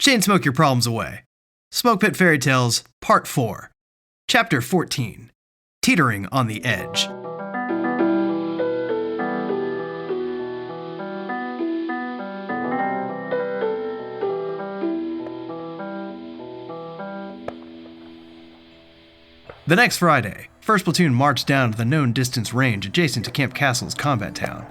Chain smoke your problems away. Smokepit Fairy Tales, Part 4. Chapter 14. Teetering on the Edge. The next Friday, 1st Platoon marched down to the known distance range adjacent to Camp Castle's combat town.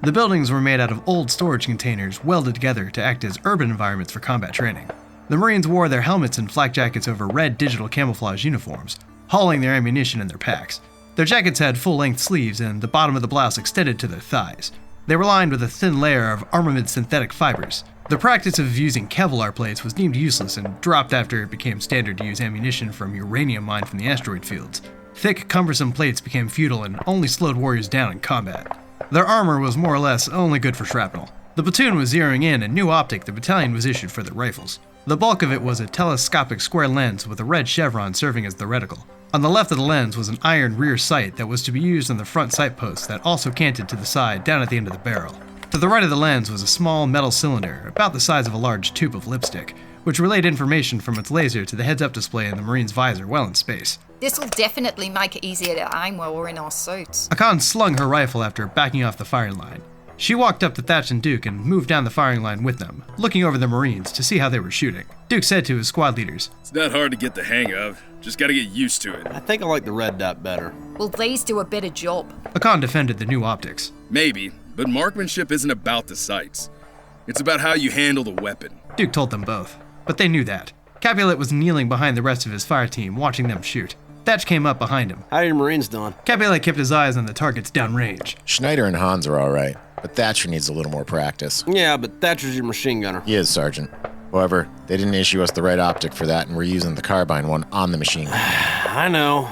The buildings were made out of old storage containers welded together to act as urban environments for combat training. The Marines wore their helmets and flak jackets over red digital camouflage uniforms, hauling their ammunition in their packs. Their jackets had full-length sleeves and the bottom of the blouse extended to their thighs. They were lined with a thin layer of armament synthetic fibers. The practice of using Kevlar plates was deemed useless and dropped after it became standard to use ammunition from uranium mined from the asteroid fields. Thick, cumbersome plates became futile and only slowed warriors down in combat. Their armor was more or less only good for shrapnel. The platoon was zeroing in a new optic the battalion was issued for their rifles. The bulk of it was a telescopic square lens with a red chevron serving as the reticle. On the left of the lens was an iron rear sight that was to be used on the front sight posts that also canted to the side down at the end of the barrel. To the right of the lens was a small metal cylinder, about the size of a large tube of lipstick, which relayed information from its laser to the heads-up display in the Marine's visor well in space. This will definitely make it easier to aim while we're in our suits. Akan slung her rifle after backing off the firing line. She walked up to Thatch and Duke and moved down the firing line with them, looking over the Marines to see how they were shooting. Duke said to his squad leaders, "It's not hard to get the hang of. Just gotta get used to it." I think I like the red dot better. Will these do a better job? Akan defended the new optics. Maybe, but marksmanship isn't about the sights. It's about how you handle the weapon. Duke told them both, but they knew that. Capulet was kneeling behind the rest of his fire team, watching them shoot. Thatch came up behind him. How are your Marines doing? Capulet kept his eyes on the targets downrange. Schneider and Hans are all right, but Thatcher needs a little more practice. Yeah, but Thatcher's your machine gunner. He is, Sergeant. However, they didn't issue us the right optic for that, and we're using the carbine one on the machine gun. I know.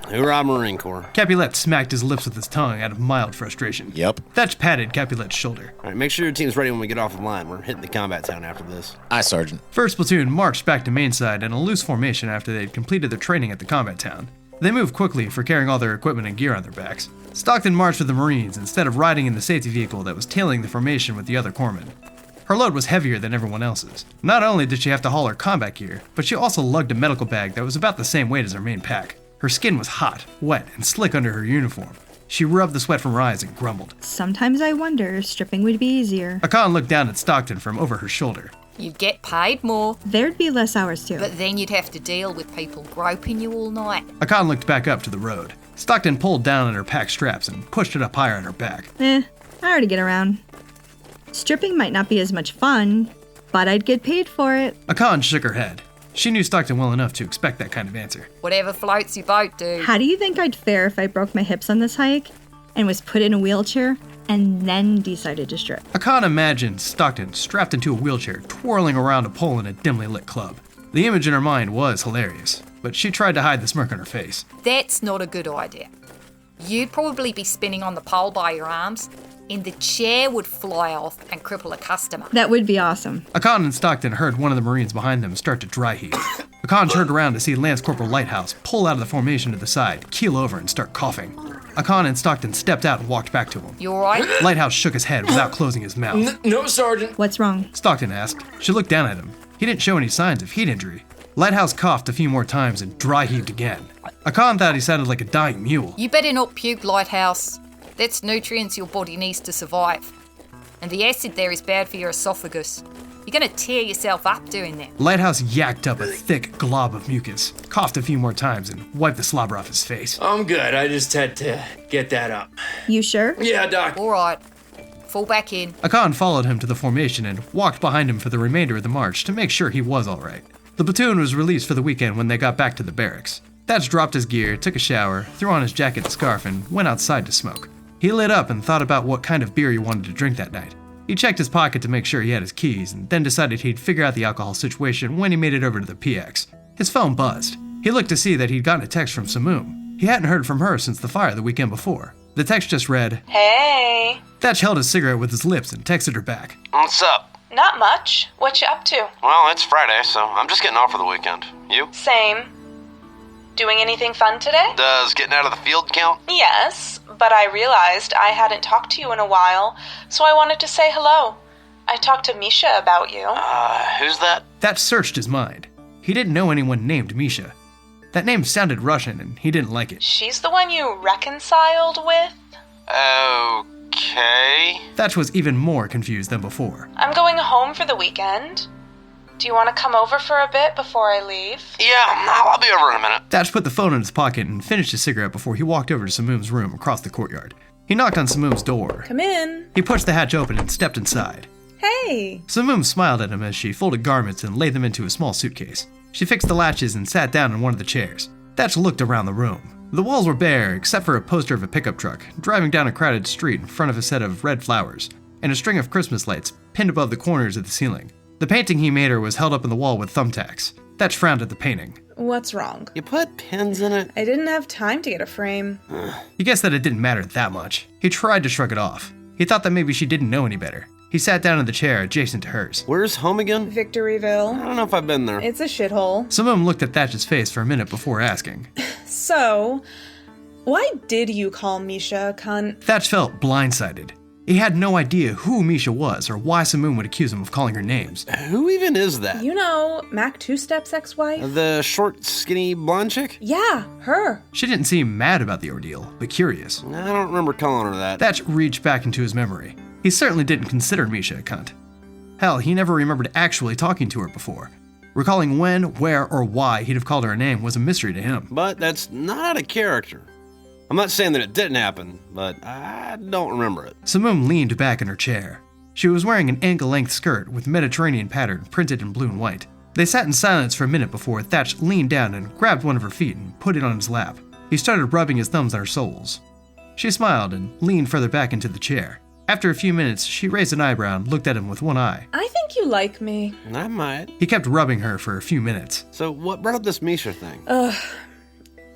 Hoorah, Marine Corps. Capulet smacked his lips with his tongue out of mild frustration. Yep. Thatch patted Capulet's shoulder. All right, make sure your team's ready when we get off the line. We're hitting the combat town after this. Aye, Sergeant. 1st Platoon marched back to Mainside in a loose formation after they'd completed their training at the combat town. They moved quickly for carrying all their equipment and gear on their backs. Stockton marched with the Marines instead of riding in the safety vehicle that was tailing the formation with the other corpsmen. Her load was heavier than everyone else's. Not only did she have to haul her combat gear, but she also lugged a medical bag that was about the same weight as her main pack. Her skin was hot, wet, and slick under her uniform. She rubbed the sweat from her eyes and grumbled. Sometimes I wonder if stripping would be easier. Akan looked down at Stockton from over her shoulder. You'd get paid more, There'd be less hours too. but then you'd have to deal with people groping you all night. Akan looked back up to the road. Stockton pulled down on her pack straps and pushed it up higher on her back. I already get around. Stripping might not be as much fun, but I'd get paid for it. Akan shook her head. She knew Stockton well enough to expect that kind of answer. Whatever floats your boat, dude. How do you think I'd fare if I broke my hips on this hike and was put in a wheelchair and then decided to strip? Akan imagined Stockton strapped into a wheelchair, twirling around a pole in a dimly lit club. The image in her mind was hilarious, but she tried to hide the smirk on her face. That's not a good idea. You'd probably be spinning on the pole by your arms, and the chair would fly off and cripple a customer. That would be awesome. Akan and Stockton heard one of the Marines behind them start to dry heave. Akan turned around to see Lance Corporal Lighthouse pull out of the formation to the side, keel over, and start coughing. Akan and Stockton stepped out and walked back to him. You alright? Lighthouse shook his head without closing his mouth. No, Sergeant. What's wrong? Stockton asked. She looked down at him. He didn't show any signs of heat injury. Lighthouse coughed a few more times and dry heaved again. Akan thought he sounded like a dying mule. You better not puke, Lighthouse. That's nutrients your body needs to survive. And the acid there is bad for your esophagus. You're gonna tear yourself up doing that. Lighthouse yacked up a thick glob of mucus, coughed a few more times, and wiped the slobber off his face. I'm good. I just had to get that up. You sure? Yeah, Doc. Alright. Fall back in. Akan followed him to the formation and walked behind him for the remainder of the march to make sure he was alright. The platoon was released for the weekend when they got back to the barracks. Thatch dropped his gear, took a shower, threw on his jacket and scarf, and went outside to smoke. He lit up and thought about what kind of beer he wanted to drink that night. He checked his pocket to make sure he had his keys, and then decided he'd figure out the alcohol situation when he made it over to the PX. His phone buzzed. He looked to see that he'd gotten a text from Samum. He hadn't heard from her since the fire the weekend before. The text just read, Hey. Thatch held his cigarette with his lips and texted her back. What's up? Not much. What you up to? Well, it's Friday, so I'm just getting off for the weekend. You? Same. Doing anything fun today? Does getting out of the field count? Yes, but I realized I hadn't talked to you in a while, so I wanted to say hello. I talked to Misha about you. Who's that? That searched his mind. He didn't know anyone named Misha. That name sounded Russian, and he didn't like it. She's the one you reconciled with? Okay. Thatch was even more confused than before. I'm going home for the weekend. Do you want to come over for a bit before I leave? Yeah, I'll be over in a minute. Thatch put the phone in his pocket and finished his cigarette before he walked over to Samum's room across the courtyard. He knocked on Samum's door. Come in. He pushed the hatch open and stepped inside. Hey. Samum smiled at him as she folded garments and laid them into a small suitcase. She fixed the latches and sat down in one of the chairs. Thatch looked around the room. The walls were bare except for a poster of a pickup truck driving down a crowded street in front of a set of red flowers and a string of Christmas lights pinned above the corners of the ceiling. The painting he made her was held up in the wall with thumbtacks. Thatch frowned at the painting. What's wrong? You put pins in it? I didn't have time to get a frame. He guessed that it didn't matter that much. He tried to shrug it off. He thought that maybe she didn't know any better. He sat down in the chair adjacent to hers. Where's home again? Victoryville. I don't know if I've been there. It's a shithole. Samum looked at Thatch's face for a minute before asking. So, why did you call Misha a cunt? Thatch felt blindsided. He had no idea who Misha was or why Samum would accuse him of calling her names. Who even is that? You know, Mac Two-Step's ex-wife? The short, skinny, blonde chick? Yeah, her. She didn't seem mad about the ordeal, but curious. I don't remember calling her that. Thatch reached back into his memory. He certainly didn't consider Misha a cunt. Hell, he never remembered actually talking to her before. Recalling when, where, or why he'd have called her a name was a mystery to him. But that's not out of character. I'm not saying that it didn't happen, but I don't remember it. Samum leaned back in her chair. She was wearing an ankle-length skirt with Mediterranean pattern printed in blue and white. They sat in silence for a minute before Thatch leaned down and grabbed one of her feet and put it on his lap. He started rubbing his thumbs on her soles. She smiled and leaned further back into the chair. After a few minutes, she raised an eyebrow and looked at him with one eye. I think you like me. I might. He kept rubbing her for a few minutes. So what brought up this Misha thing?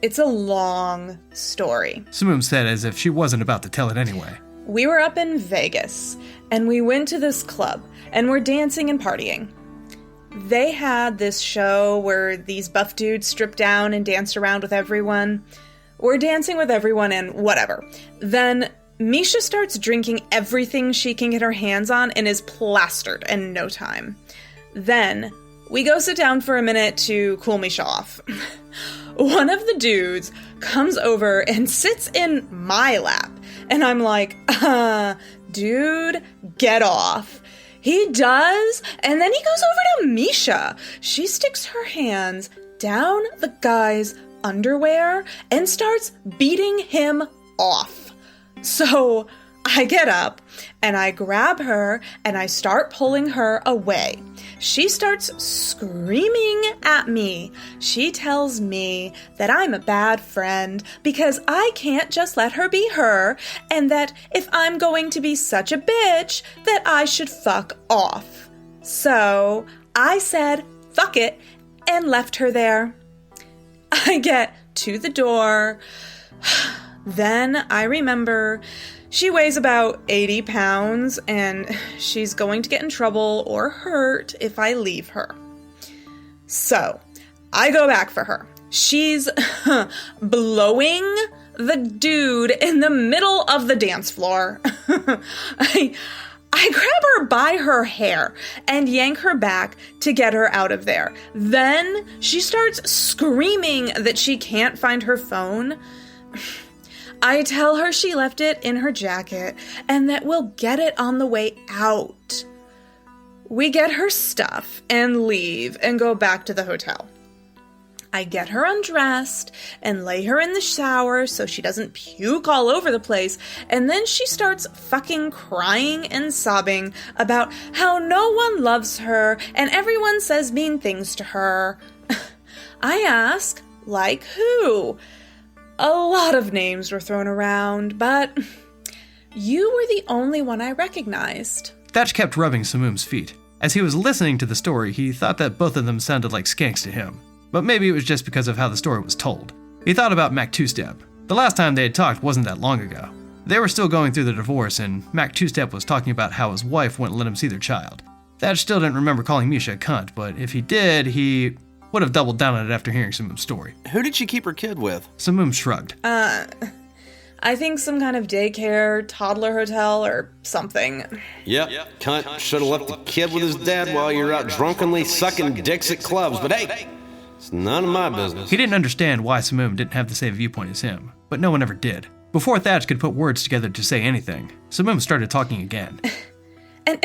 It's a long story. Samum said as if she wasn't about to tell it anyway. We were up in Vegas, and we went to this club, and we're dancing and partying. They had this show where these buff dudes stripped down and danced around with everyone. We're dancing with everyone and whatever. Then Misha starts drinking everything she can get her hands on and is plastered in no time. Then we go sit down for a minute to cool Misha off. One of the dudes comes over and sits in my lap, and I'm like, dude, get off. He does, and then he goes over to Misha. She sticks her hands down the guy's underwear and starts beating him off. So I get up and I grab her and I start pulling her away. She starts screaming at me. She tells me that I'm a bad friend because I can't just let her be her, and that if I'm going to be such a bitch, that I should fuck off. So I said, fuck it, and left her there. I get to the door. Then I remember she weighs about 80 pounds, and she's going to get in trouble or hurt if I leave her. So, I go back for her. She's blowing the dude in the middle of the dance floor. I grab her by her hair and yank her back to get her out of there. Then she starts screaming that she can't find her phone. I tell her she left it in her jacket and that we'll get it on the way out. We get her stuff and leave and go back to the hotel. I get her undressed and lay her in the shower so she doesn't puke all over the place, and then she starts fucking crying and sobbing about how no one loves her and everyone says mean things to her. I ask, like who? A lot of names were thrown around, but you were the only one I recognized. Thatch kept rubbing Samum's feet. As he was listening to the story, he thought that both of them sounded like skanks to him. But maybe it was just because of how the story was told. He thought about Mac Two-Step. The last time they had talked wasn't that long ago. They were still going through the divorce, and Mac Two-Step was talking about how his wife wouldn't let him see their child. Thatch still didn't remember calling Misha a cunt, but if he did, he would have doubled down on it after hearing Samum's story. Who did she keep her kid with? Samum shrugged. I I think some kind of daycare, toddler hotel, or something. Yep, cunt should have left the kid with his dad while you're out drunkenly sucking dicks at clubs, but hey, it's none of my business. He didn't understand why Samum didn't have the same viewpoint as him, but no one ever did. Before Thatch could put words together to say anything, Samum started talking again. And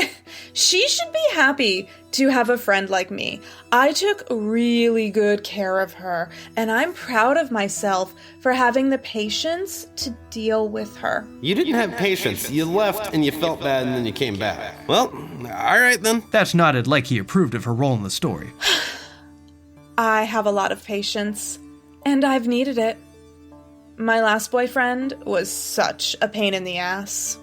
she should be happy to have a friend like me. I took really good care of her, and I'm proud of myself for having the patience to deal with her. You didn't have patience. You left and you felt bad and then you came back. Well, all right then. Thatch nodded like he approved of her role in the story. I have a lot of patience, and I've needed it. My last boyfriend was such a pain in the ass.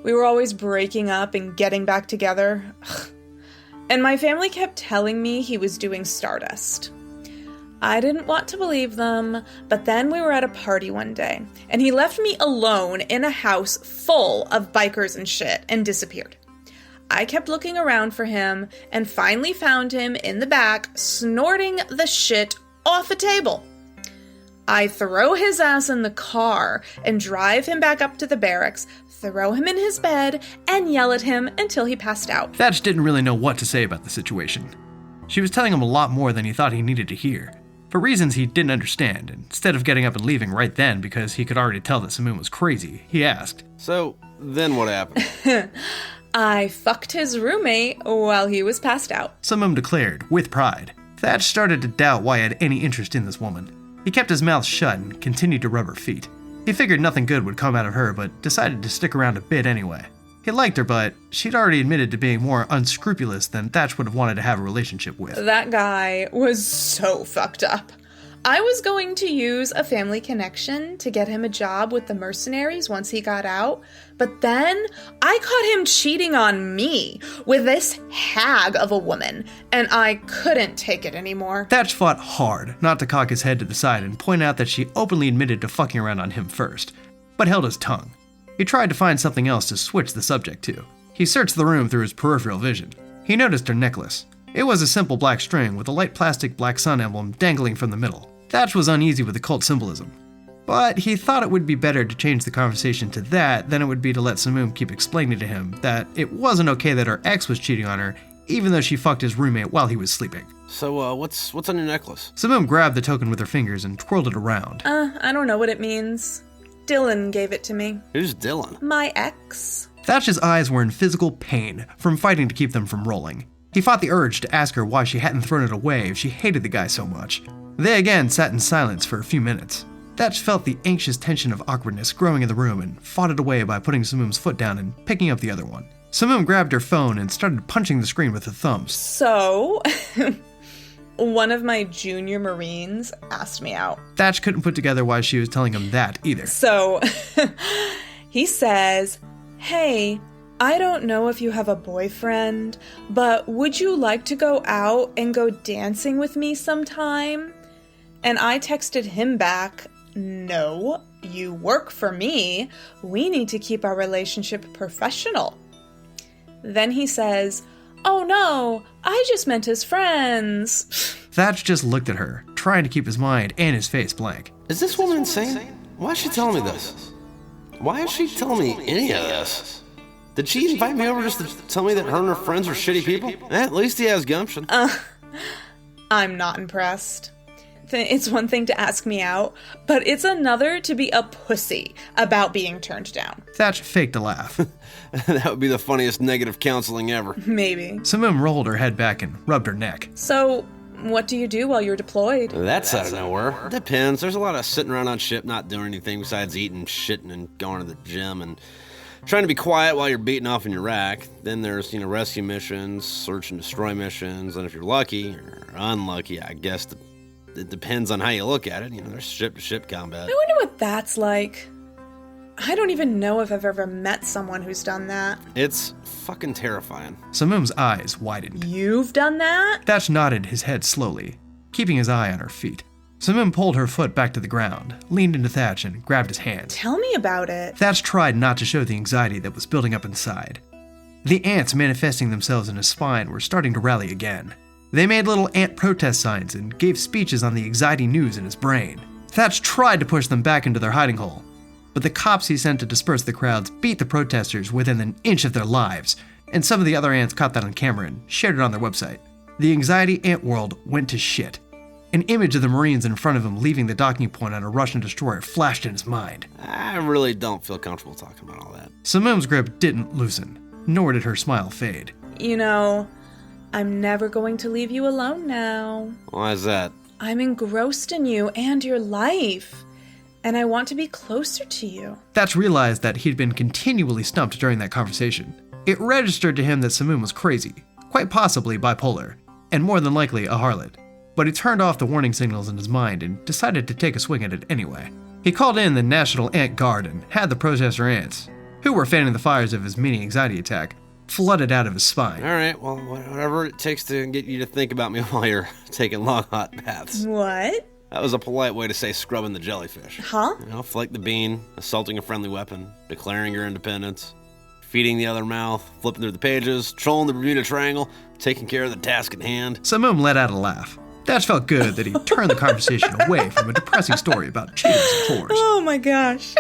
We were always breaking up and getting back together. And my family kept telling me he was doing Stardust. I didn't want to believe them, but then we were at a party one day, and he left me alone in a house full of bikers and shit and disappeared. I kept looking around for him and finally found him in the back snorting the shit off a table. I throw his ass in the car and drive him back up to the barracks, throw him in his bed, and yell at him until he passed out. Thatch didn't really know what to say about the situation. She was telling him a lot more than he thought he needed to hear, for reasons he didn't understand. Instead of getting up and leaving right then because he could already tell that Samum was crazy, he asked, "So, then what happened?" I fucked his roommate while he was passed out. Samum declared, with pride. Thatch started to doubt why he had any interest in this woman. He kept his mouth shut and continued to rub her feet. He figured nothing good would come out of her, but decided to stick around a bit anyway. He liked her, but she'd already admitted to being more unscrupulous than Thatch would have wanted to have a relationship with. That guy was so fucked up. I was going to use a family connection to get him a job with the mercenaries once he got out, but then I caught him cheating on me with this hag of a woman, and I couldn't take it anymore. Thatch fought hard not to cock his head to the side and point out that she openly admitted to fucking around on him first, but held his tongue. He tried to find something else to switch the subject to. He searched the room through his peripheral vision. He noticed her necklace. It was a simple black string with a light plastic black sun emblem dangling from the middle. Thatch was uneasy with the cult symbolism, but he thought it would be better to change the conversation to that than it would be to let Samum keep explaining to him that it wasn't okay that her ex was cheating on her, even though she fucked his roommate while he was sleeping. So, what's on your necklace? Samum grabbed the token with her fingers and twirled it around. I don't know what it means. Dylan gave it to me. Who's Dylan? My ex. Thatch's eyes were in physical pain from fighting to keep them from rolling. He fought the urge to ask her why she hadn't thrown it away if she hated the guy so much. They again sat in silence for a few minutes. Thatch felt the anxious tension of awkwardness growing in the room and fought it away by putting Samum's foot down and picking up the other one. Samum grabbed her phone and started punching the screen with her thumbs. So, one of my junior Marines asked me out. Thatch couldn't put together why she was telling him that either. So, he says, "Hey, I don't know if you have a boyfriend, but would you like to go out and go dancing with me sometime?" And I texted him back, "No, you work for me. We need to keep our relationship professional." Then he says, "Oh no, I just meant as friends." Thatch just looked at her, trying to keep his mind and his face blank. Is this woman insane? Why is she telling me this? Why is she telling me any of this? Did she invite me over just to tell me that her and her friends are shitty people? At least he has gumption. I'm not impressed. It's one thing to ask me out, but it's another to be a pussy about being turned down. Thatch faked a laugh. That would be the funniest negative counseling ever. Maybe. Samum rolled her head back and rubbed her neck. So, what do you do while you're deployed? That's out of nowhere. Depends. There's a lot of sitting around on ship, not doing anything besides eating, shitting, and going to the gym, and trying to be quiet while you're beating off in your rack. Then there's, rescue missions, search and destroy missions, and if you're lucky or unlucky, I guess it depends on how you look at it. There's ship-to-ship combat. I wonder what that's like. I don't even know if I've ever met someone who's done that. It's fucking terrifying. Samum's eyes widened. You've done that? Thatch nodded his head slowly, keeping his eye on her feet. Samum pulled her foot back to the ground, leaned into Thatch, and grabbed his hand. Tell me about it. Thatch tried not to show the anxiety that was building up inside. The ants manifesting themselves in his spine were starting to rally again. They made little ant protest signs and gave speeches on the anxiety news in his brain. Thatch tried to push them back into their hiding hole, but the cops he sent to disperse the crowds beat the protesters within an inch of their lives, and some of the other ants caught that on camera and shared it on their website. The anxiety ant world went to shit. An image of the Marines in front of him leaving the docking point on a Russian destroyer flashed in his mind. I really don't feel comfortable talking about all that. Samum's grip didn't loosen, nor did her smile fade. You know, I'm never going to leave you alone now. Why is that? I'm engrossed in you and your life, and I want to be closer to you. Thatch realized that he'd been continually stumped during that conversation. It registered to him that Samum was crazy, quite possibly bipolar, and more than likely a harlot. But he turned off the warning signals in his mind and decided to take a swing at it anyway. He called in the National Ant Guard and had the protester ants, who were fanning the fires of his mini anxiety attack, flooded out of his spine. All right, well, whatever it takes to get you to think about me while you're taking long, hot baths. What? That was a polite way to say scrubbing the jellyfish. Huh? You know, flake the bean, assaulting a friendly weapon, declaring your independence, feeding the other mouth, flipping through the pages, trolling the Bermuda Triangle, taking care of the task at hand. Samum let out a laugh. Thatch felt good that he turned the conversation away from a depressing story about cheaters and whores. Oh my gosh.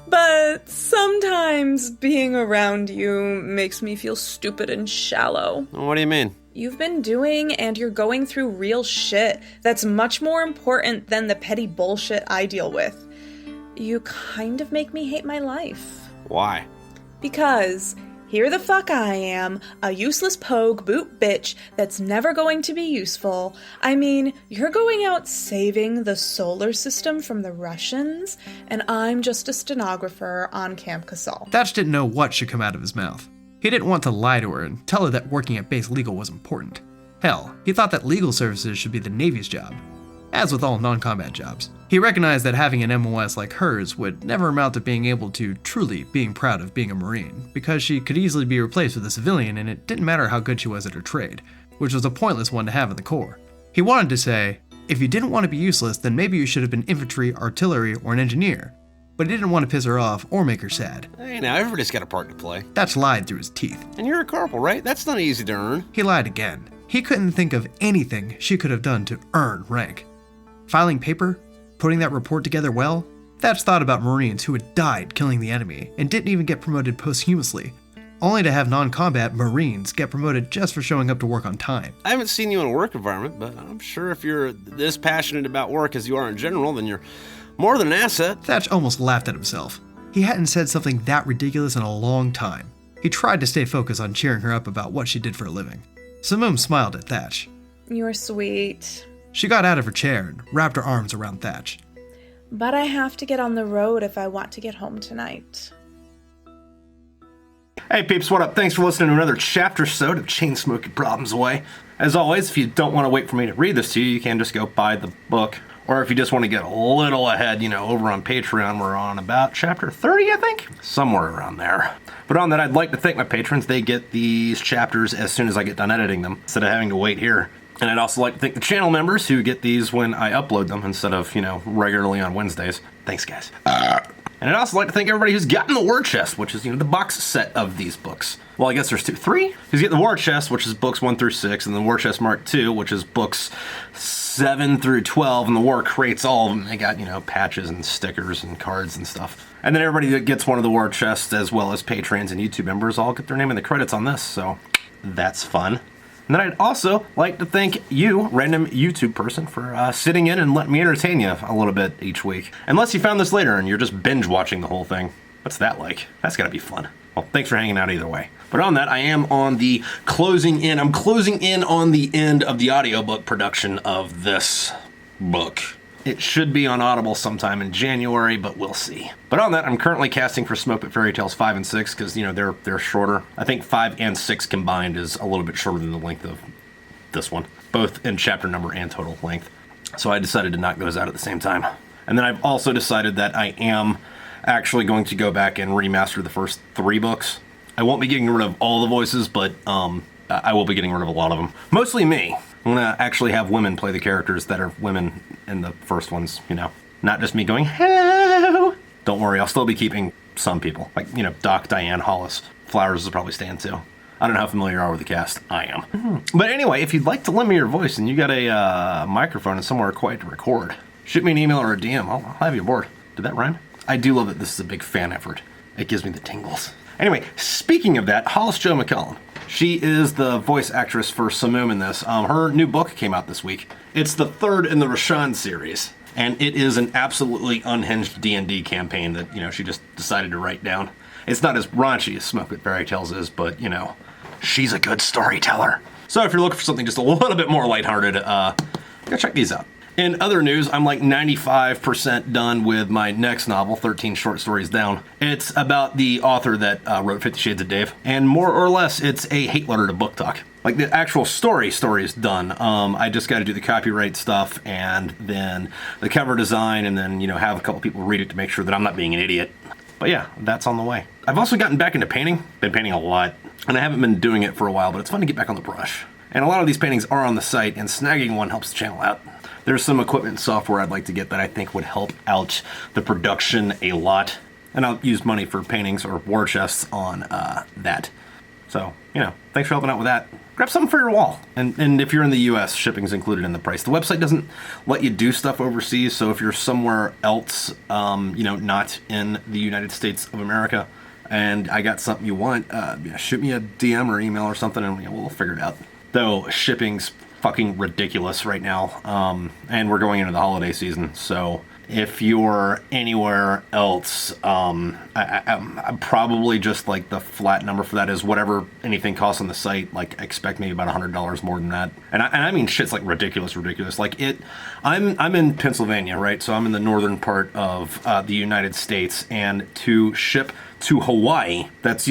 But sometimes being around you makes me feel stupid and shallow. What do you mean? You've been doing and you're going through real shit that's much more important than the petty bullshit I deal with. You kind of make me hate my life. Why? Because here the fuck I am, a useless pogue boot bitch that's never going to be useful. I mean, you're going out saving the solar system from the Russians, and I'm just a stenographer on Camp Casal. Thatch didn't know what should come out of his mouth. He didn't want to lie to her and tell her that working at base legal was important. Hell, he thought that legal services should be the Navy's job. As with all non-combat jobs, he recognized that having an MOS like hers would never amount to being able to truly being proud of being a Marine, because she could easily be replaced with a civilian and it didn't matter how good she was at her trade, which was a pointless one to have in the Corps. He wanted to say, if you didn't want to be useless, then maybe you should have been infantry, artillery, or an engineer. But he didn't want to piss her off or make her sad. Hey, now everybody's got a part to play. Thatch lied through his teeth. And you're a corporal, right? That's not easy to earn. He lied again. He couldn't think of anything she could have done to earn rank. Filing paper? Putting that report together well? Thatch thought about Marines who had died killing the enemy and didn't even get promoted posthumously, only to have non-combat Marines get promoted just for showing up to work on time. I haven't seen you in a work environment, but I'm sure if you're this passionate about work as you are in general, then you're more than an asset. Thatch almost laughed at himself. He hadn't said something that ridiculous in a long time. He tried to stay focused on cheering her up about what she did for a living. Samum smiled at Thatch. You're sweet. She got out of her chair and wrapped her arms around Thatch. But I have to get on the road if I want to get home tonight. Hey peeps, what up? Thanks for listening to another chapter so of Chain Smoking Problems Away. As always, if you don't want to wait for me to read this to you, you can just go buy the book. Or if you just want to get a little ahead, over on Patreon, we're on about chapter 30, I think? Somewhere around there. But on that, I'd like to thank my patrons. They get these chapters as soon as I get done editing them, instead of having to wait here. And I'd also like to thank the channel members who get these when I upload them instead of, regularly on Wednesdays. Thanks, guys. And I'd also like to thank everybody who's gotten the War Chest, which is, the box set of these books. Well, I guess there's three. Who's getting the War Chest, which is books 1 through 6, and the War Chest Mark II, which is books 7 through 12, and the War Crates, all of them. They got, patches and stickers and cards and stuff. And then everybody that gets one of the War Chests, as well as patrons and YouTube members, all get their name in the credits on this, so that's fun. And then I'd also like to thank you, random YouTube person, for sitting in and letting me entertain you a little bit each week. Unless you found this later and you're just binge watching the whole thing. What's that like? That's gotta be fun. Well, thanks for hanging out either way. But on that, I am on the closing in. I'm closing in on the end of the audiobook production of this book. It should be on Audible sometime in January, but we'll see. But on that, I'm currently casting for Smokepit Fairy Tales 5 and 6 because, they're shorter. I think 5 and 6 combined is a little bit shorter than the length of this one, both in chapter number and total length. So I decided to knock those out at the same time. And then I've also decided that I am actually going to go back and remaster the first 3 books. I won't be getting rid of all the voices, but I will be getting rid of a lot of them. Mostly me. I'm going to actually have women play the characters that are women in the first ones, Not just me going, hello. Don't worry, I'll still be keeping some people. Like, Doc, Diane, Hollis. Flowers will probably stand too. I don't know how familiar you are with the cast. I am. Mm-hmm. But anyway, if you'd like to lend me your voice and you got a microphone and somewhere quiet to record, shoot me an email or a DM. I'll have you aboard. Did that rhyme? I do love that this is a big fan effort. It gives me the tingles. Anyway, speaking of that, Hollis Jo McCollum. She is the voice actress for Samum in this. Her new book came out this week. It's the third in the Rashan series. And it is an absolutely unhinged D&D campaign that, she just decided to write down. It's not as raunchy as Smokepit Fairy Tales is, but, she's a good storyteller. So if you're looking for something just a little bit more lighthearted, go check these out. In other news, I'm like 95% done with my next novel, 13 Short Stories Down. It's about the author that wrote 50 Shades of Dave, and more or less, it's a hate letter to Book Talk. Like, the actual story is done. I just got to do the copyright stuff, and then the cover design, and then, have a couple people read it to make sure that I'm not being an idiot. But yeah, that's on the way. I've also gotten back into painting. Been painting a lot, and I haven't been doing it for a while, but it's fun to get back on the brush. And a lot of these paintings are on the site, and snagging one helps the channel out. There's some equipment and software I'd like to get that I think would help out the production a lot. And I'll use money for paintings or war chests on that. So, thanks for helping out with that. Grab something for your wall. And if you're in the US, shipping's included in the price. The website doesn't let you do stuff overseas, so if you're somewhere else, not in the United States of America, and I got something you want, shoot me a DM or email or something, and we'll figure it out. Though shipping's fucking ridiculous right now, and we're going into the holiday season, so if you're anywhere else, I'm probably just like the flat number for that is whatever anything costs on the site. Like, expect maybe about $100 more than that, and I mean shit's like ridiculous. Like I'm in Pennsylvania, right? So I'm in the northern part of the United States, and to ship to Hawaii, that's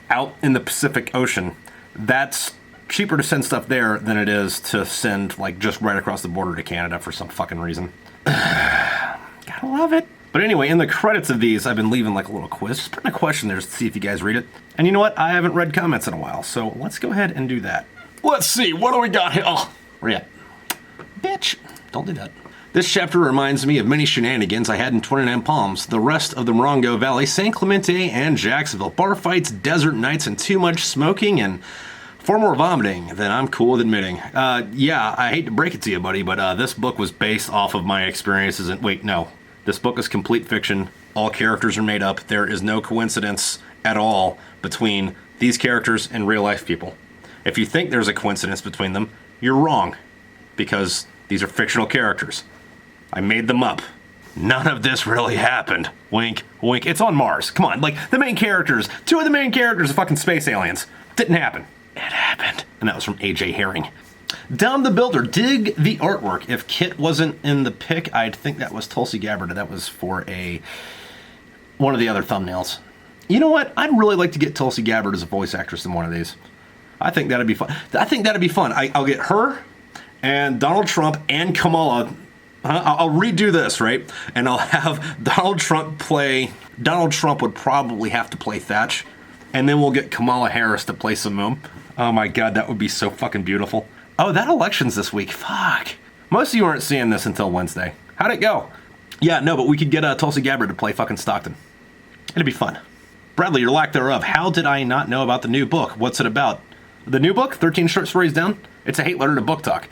out in the Pacific Ocean, that's cheaper to send stuff there than it is to send like just right across the border to Canada for some fucking reason. Gotta love it. But anyway, in the credits of these, I've been leaving like a little quiz, just putting a question there to see if you guys read it. And you know what? I haven't read comments in a while, so let's go ahead and do that. Let's see, what do we got here? Oh, where you at? Bitch, don't do that. This chapter reminds me of many shenanigans I had in 29 Palms, the rest of the Morongo Valley, San Clemente, and Jacksonville. Bar fights, desert nights, and too much smoking, and far more vomiting than I'm cool with admitting. Yeah, I hate to break it to you, buddy, but this book was based off of my experiences. And wait, no. This book is complete fiction. All characters are made up. There is no coincidence at all between these characters and real-life people. If you think there's a coincidence between them, you're wrong, because these are fictional characters. I made them up. None of this really happened. Wink, wink. It's on Mars. Come on, like, the main characters, two of the main characters are fucking space aliens. Didn't happen. It happened. And that was from AJ Herring. Down the Builder, dig the artwork. If Kit wasn't in the pick, I'd think that was Tulsi Gabbard. That was for one of the other thumbnails. You know what? I'd really like to get Tulsi Gabbard as a voice actress in one of these. I think that'd be fun. I'll get her and Donald Trump and Kamala. I'll redo this, right? And I'll have Donald Trump play... Donald Trump would probably have to play Thatch. And then we'll get Kamala Harris to play Samum. Oh my god, that would be so fucking beautiful. Oh, that election's this week. Fuck. Most of you aren't seeing this until Wednesday. How'd it go? Yeah, no, but we could get Tulsi Gabbard to play fucking Stockton. It'd be fun. Bradley, or lack thereof, how did I not know about the new book? What's it about? The new book, 13 Short Stories Down? It's a hate letter to Book Talk.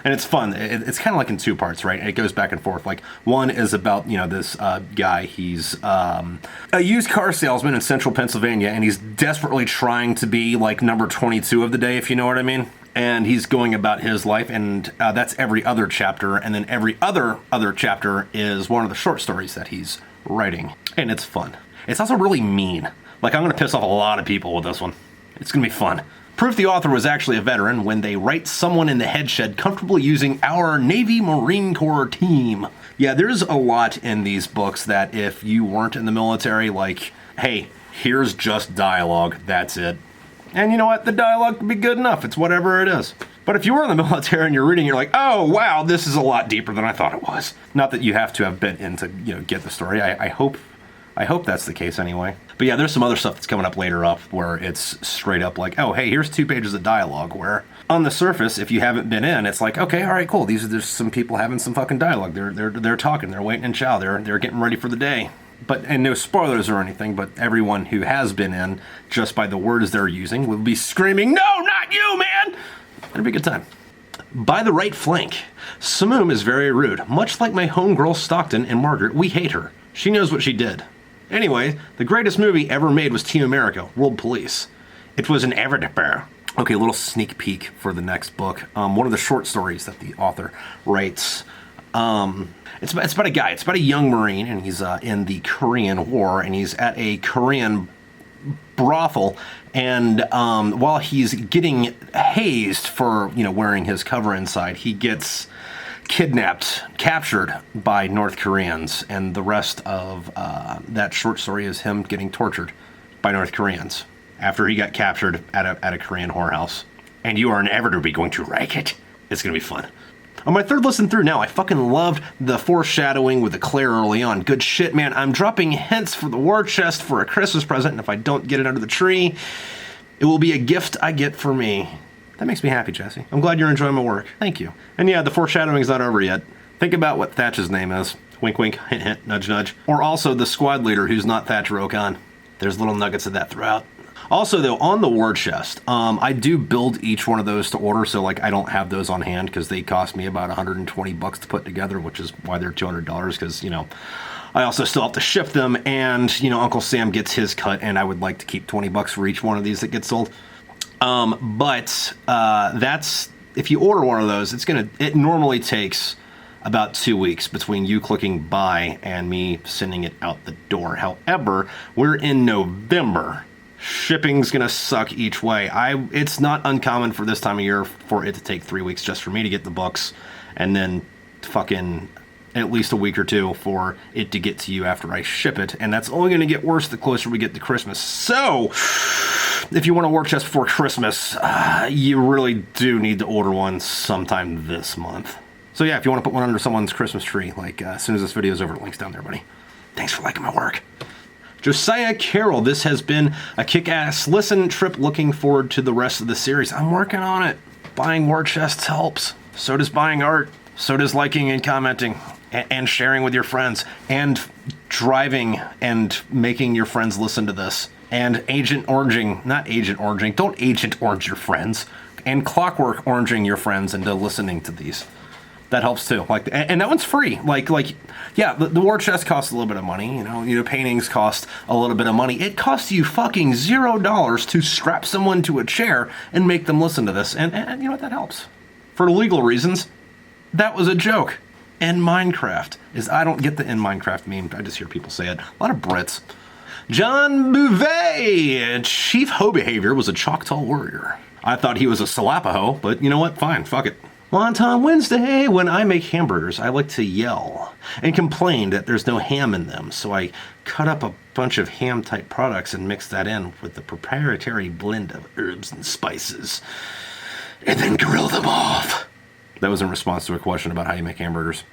And it's fun. It's kind of like in two parts, right? It goes back and forth. Like, one is about, this guy. He's a used car salesman in central Pennsylvania, and he's desperately trying to be, like, number 22 of the day, if you know what I mean. And he's going about his life, and that's every other chapter. And then every other chapter is one of the short stories that he's writing. And it's fun. It's also really mean. Like, I'm going to piss off a lot of people with this one. It's going to be fun. Proof the author was actually a veteran when they write someone in the head shed comfortably using our Navy Marine Corps team. Yeah, there's a lot in these books that if you weren't in the military, like, hey, here's just dialogue, that's it. And you know what? The dialogue can be good enough. It's whatever it is. But if you were in the military and you're reading, you're like, oh, wow, this is a lot deeper than I thought it was. Not that you have to have been in to, get the story. I hope that's the case anyway. But yeah, there's some other stuff that's coming up later up where it's straight up like, oh, hey, here's 2 pages of dialogue, where on the surface, if you haven't been in, it's like, okay, all right, cool. There's some people having some fucking dialogue. They're talking, they're waiting in chow, they're getting ready for the day. And no spoilers or anything, but everyone who has been in, just by the words they're using, will be screaming, no, not you, man! It'll be a good time. By the right flank. Samum is very rude. Much like my homegirl Stockton and Margaret, we hate her. She knows what she did. Anyway, the greatest movie ever made was Team America, World Police. It was an Agostine. Okay, a little sneak peek for the next book. One of the short stories that the author writes. It's about a guy. It's about a young Marine, and he's in the Korean War, and he's at a Korean brothel, and while he's getting hazed for wearing his cover inside, he gets captured by North Koreans, and the rest of that short story is him getting tortured by North Koreans after he got captured at a Korean whorehouse. And you are inevitably going to like it. It's going to be fun. On my third listen through now, I fucking loved the foreshadowing with the Claire early on. Good shit, man. I'm dropping hints for the war chest for a Christmas present, and if I don't get it under the tree, it will be a gift I get for me. That makes me happy, Jesse. I'm glad you're enjoying my work. Thank you. And yeah, the foreshadowing is not over yet. Think about what Thatch's name is. Wink, wink, hint, hint, nudge, nudge. Or also the squad leader who's not Thatcher Okan. There's little nuggets of that throughout. Also, though, on the war chest, I do build each one of those to order, so I don't have those on hand because they cost me about $120 to put together, which is why they're $200 because, I also still have to ship them, and, Uncle Sam gets his cut, and I would like to keep $20 for each one of these that gets sold. But that's, if you order one of those, it normally takes about 2 weeks between you clicking buy and me sending it out the door. However, we're in November. Shipping's gonna suck each way. It's not uncommon for this time of year for it to take 3 weeks just for me to get the books, and then fucking at least a week or two for it to get to you after I ship it, and that's only gonna get worse the closer we get to Christmas. So, if you want a war chest before Christmas, you really do need to order one sometime this month. So yeah, if you want to put one under someone's Christmas tree, as soon as this video is over, link's down there, buddy. Thanks for liking my work. Josiah Carroll, this has been a kick-ass listen trip. Looking forward to the rest of the series. I'm working on it. Buying war chests helps. So does buying art. So does liking and commenting and sharing with your friends and driving and making your friends listen to this. And don't Agent Orange your friends. And clockwork oranging your friends into listening to these. That helps too. And that one's free. Yeah, the war chest costs a little bit of money. Paintings cost a little bit of money. It costs you fucking $0 to strap someone to a chair and make them listen to this. And you know what? That helps. For legal reasons, that was a joke. In Minecraft I don't get the in Minecraft meme. I just hear people say it. A lot of Brits. John Bouvet, Chief Ho Behavior, was a Choctaw warrior. I thought he was a Salapaho, but you know what? Fine, fuck it. Wonton Wednesday, when I make hamburgers, I like to yell and complain that there's no ham in them, so I cut up a bunch of ham-type products and mix that in with the proprietary blend of herbs and spices, and then grill them off. That was in response to a question about how you make hamburgers.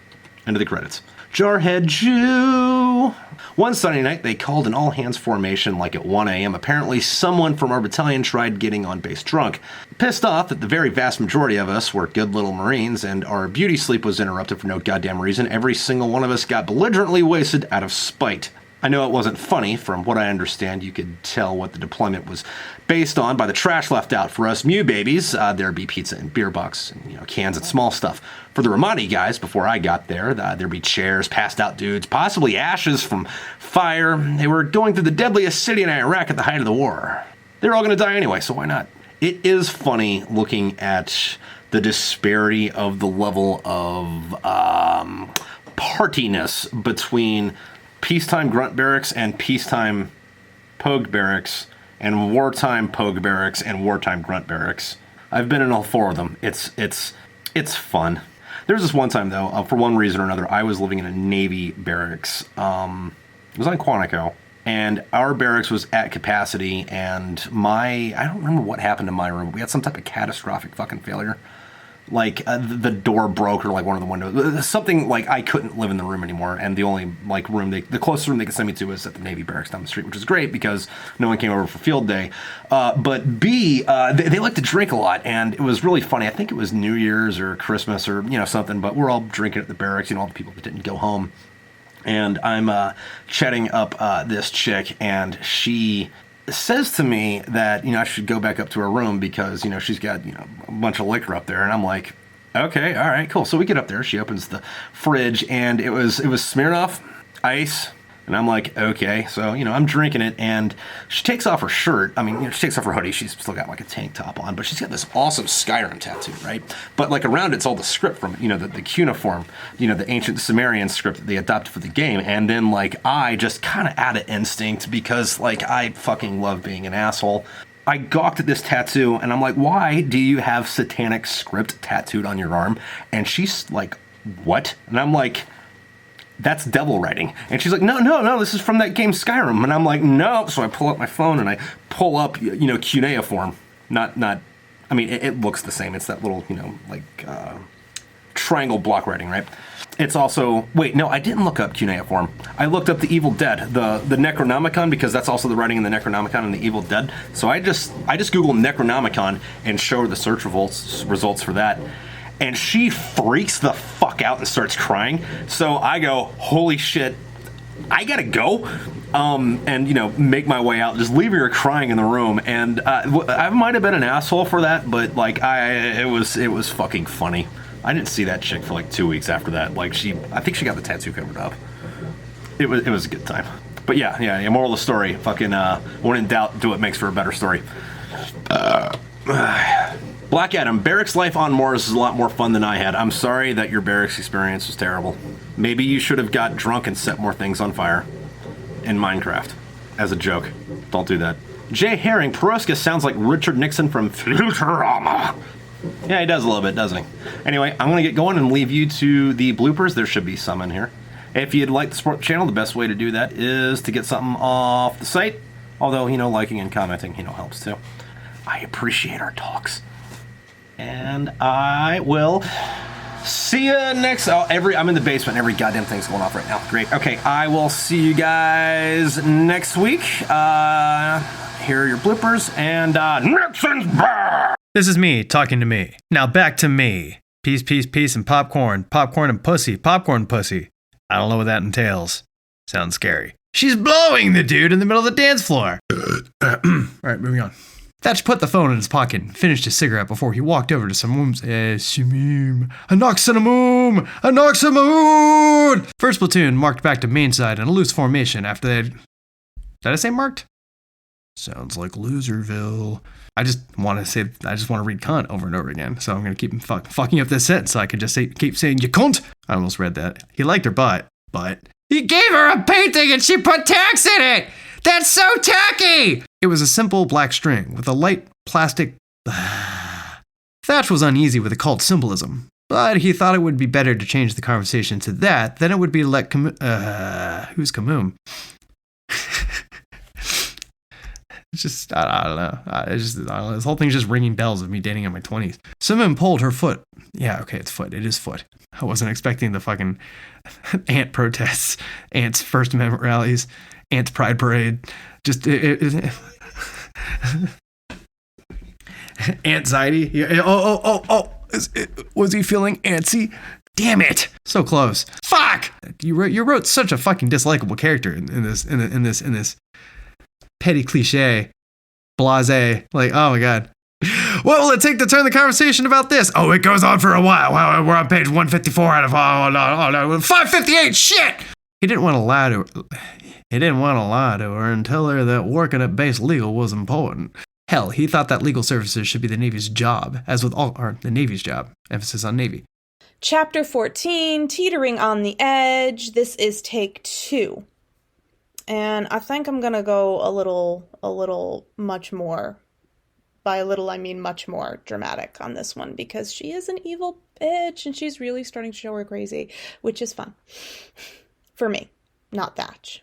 End of the credits. Jarhead Jew. One Sunday night, they called an all-hands formation at 1 a.m. Apparently, someone from our battalion tried getting on base drunk. Pissed off that the very vast majority of us were good little Marines, and our beauty sleep was interrupted for no goddamn reason. Every single one of us got belligerently wasted out of spite. I know it wasn't funny. From what I understand, you could tell what the deployment was based on by the trash left out. For us Mew babies, there'd be pizza and beer bucks and cans and small stuff. For the Ramadi guys, before I got there, there'd be chairs, passed out dudes, possibly ashes from fire. They were going through the deadliest city in Iraq at the height of the war. They were all going to die anyway, so why not? It is funny looking at the disparity of the level of partiness between peacetime grunt barracks and peacetime pogue barracks and wartime pogue barracks and wartime grunt barracks. I've been in all four of them. It's fun. There was this one time though, for one reason or another, I was living in a Navy barracks. It was on Quantico, and our barracks was at capacity, and I don't remember what happened to my room. We had some type of catastrophic fucking failure. The door broke, or one of the windows. Something I couldn't live in the room anymore, and the only room the closest room they could send me to was at the Navy barracks down the street, which is great because no one came over for field day. But B, they like to drink a lot, and it was really funny. I think it was New Year's or Christmas or something, but we're all drinking at the barracks, all the people that didn't go home. And I'm chatting up this chick, and she says to me that, I should go back up to her room because, she's got, a bunch of liquor up there. And I'm like, okay, all right, cool. So we get up there. She opens the fridge, and it was Smirnoff, ice, And I'm like, okay. So, I'm drinking it, and she takes off her shirt. I mean, she takes off her hoodie. She's still got like a tank top on, but she's got this awesome Skyrim tattoo, right? But like around it's all the script from, the cuneiform, the ancient Sumerian script that they adopted for the game. And then like I just kind of out of instinct, because like I fucking love being an asshole, I gawked at this tattoo, and I'm like, why do you have satanic script tattooed on your arm? And she's like, what? And I'm like, that's devil writing. And she's like, no, this is from that game Skyrim. And I'm like, no. So I pull up my phone and I pull up, cuneiform. I mean, it looks the same. It's that little, triangle block writing, right? It's also, wait, no, I didn't look up cuneiform. I looked up the Evil Dead, the Necronomicon, because that's also the writing in the Necronomicon and the Evil Dead. So I just Googled Necronomicon and show her the search results for that. And she freaks the fuck out and starts crying. So I go, holy shit, I gotta go. And, make my way out, just leaving her crying in the room. And I might have been an asshole for that, but, like, it was fucking funny. I didn't see that chick for, like, 2 weeks after that. Like, I think she got the tattoo covered up. It was a good time. But, yeah, moral of the story, fucking, when in doubt, do what makes for a better story. Black Adam, barracks life on Mars is a lot more fun than I had. I'm sorry that your barracks experience was terrible. Maybe you should have got drunk and set more things on fire in Minecraft. As a joke. Don't do that. Jay Herring, Peroska sounds like Richard Nixon from Futurama. Yeah, he does a little bit, doesn't he? Anyway, I'm going to get going and leave you to the bloopers. There should be some in here. If you'd like to support the channel, the best way to do that is to get something off the site. Although, liking and commenting, helps too. I appreciate our talks. And I will see you next. I'm in the basement. Every goddamn thing's going off right now. Great. Okay, I will see you guys next week. Here are your bloopers, and Nixon's back. This is me talking to me. Now back to me. Peace, and popcorn. Popcorn and pussy. Popcorn pussy. I don't know what that entails. Sounds scary. She's blowing the dude in the middle of the dance floor. All right, moving on. Thatch put the phone in his pocket and finished his cigarette before he walked over to Samum's Samum. Anoxinamoon! First platoon marked back to main side in a loose formation after they had... Did I say marked? Sounds like Loserville. I just want to read cunt over and over again, so I'm going to keep fucking up this sentence so I can just keep saying you cunt. I almost read that. He liked her butt, but... He gave her a painting and she put tacks in it! That's so tacky! It was a simple black string with a light plastic... Thatch was uneasy with occult symbolism, but he thought it would be better to change the conversation to that than it would be to let who's Kamum? It's just, I don't know. This whole thing's just ringing bells of me dating in my 20s. Samum pulled her foot. Yeah, okay, it's foot. It is foot. I wasn't expecting the fucking ant protests, ants First Amendment rallies, ants pride parade. Just, anxiety. Yeah. Was he feeling antsy? Damn it! So close. Fuck! You wrote such a fucking dislikable character in this petty cliche, blasé. Like, oh my god. What will it take to turn the conversation about this? Oh, it goes on for a while. We're on page 154 out of 558. Shit! He didn't want to lie to her and tell her that working at base legal was important. Hell, he thought that legal services should be the Navy's job, as with the Navy's job. Emphasis on Navy. Chapter 14, Teetering on the Edge. This is take 2. And I think I'm going to go a little much more, by a little I mean much more dramatic on this one, because she is an evil bitch and she's really starting to show her crazy, which is fun. For me, not Thatch.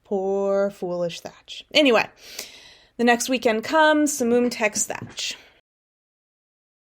Poor, foolish Thatch. Anyway, the next weekend comes, Samum texts Thatch.